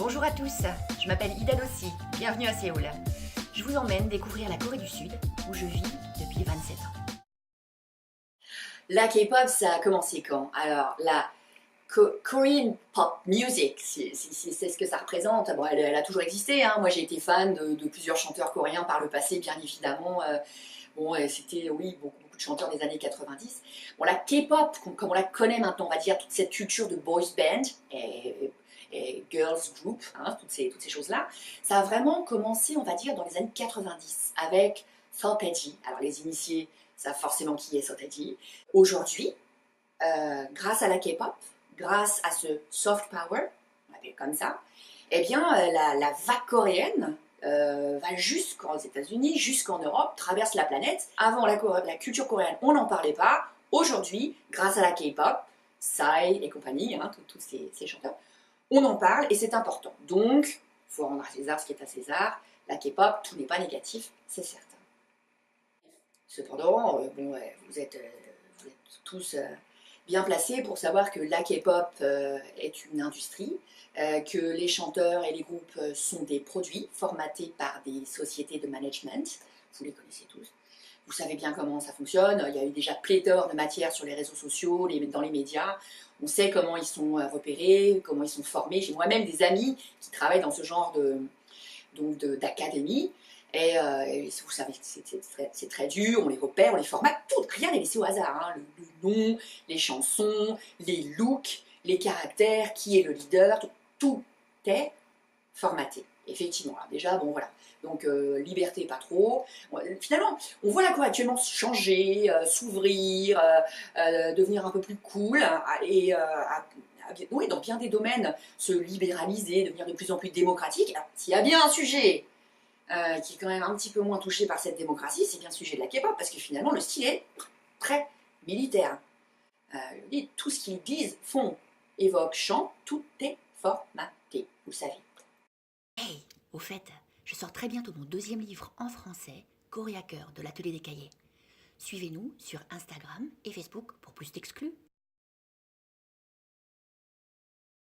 Bonjour à tous, je m'appelle Ida Dossi, bienvenue à Séoul. Je vous emmène découvrir la Corée du Sud, où je vis depuis 27 ans. La K-pop, ça a commencé quand? Alors, la Korean pop music, c'est ce que ça représente. Bon, elle a toujours existé, hein. Moi, j'ai été fan de plusieurs chanteurs coréens par le passé, bien évidemment. C'était, oui, beaucoup de chanteurs des années 90. Bon, la K-pop, comme on la connaît maintenant, on va dire, toute cette culture de boys band et girls group, hein, toutes ces choses-là, ça a vraiment commencé, on va dire, dans les années 90, avec Seotaegi. Alors, les initiés savent forcément qui est Seotaegi. Aujourd'hui, grâce à la K-pop, grâce à ce soft power, on l'appelle comme ça, eh bien, la vague coréenne va jusqu'aux États-Unis, jusqu'en Europe, traverse la planète. Avant, la culture coréenne, on n'en parlait pas. Aujourd'hui, grâce à la K-pop, Psy et compagnie, hein, tous ces chanteurs, on en parle et c'est important. Donc, il faut rendre à César ce qui est à César. La K-pop, tout n'est pas négatif, c'est certain. Cependant, vous êtes tous bien placés pour savoir que la K-pop est une industrie, que les chanteurs et les groupes sont des produits formatés par des sociétés de management. Vous les connaissez tous. Vous savez bien comment ça fonctionne. Il y a eu déjà pléthore de matières sur les réseaux sociaux, dans les médias. On sait comment ils sont repérés, comment ils sont formés. J'ai moi-même des amis qui travaillent dans ce genre d'académie. Et vous savez, c'est très dur, on les repère, on les formate, tout, rien n'est laissé au hasard. Hein. Le nom, les chansons, les looks, les caractères, qui est le leader, tout est formaté. Effectivement, alors déjà, bon voilà. Donc, liberté, pas trop. Finalement, on voit la Corée actuellement changer, s'ouvrir, devenir un peu plus cool, oui, dans bien des domaines, se libéraliser, devenir de plus en plus démocratique. Alors, s'il y a bien un sujet qui est quand même un petit peu moins touché par cette démocratie, c'est bien le sujet de la K-pop, parce que finalement, le style est très militaire. Tout ce qu'ils disent, font, évoquent, chantent, tout est formaté, vous le savez. Hey, au fait, je sors très bientôt mon deuxième livre en français, Corée à cœur de l'atelier des cahiers. Suivez-nous sur Instagram et Facebook pour plus d'exclus.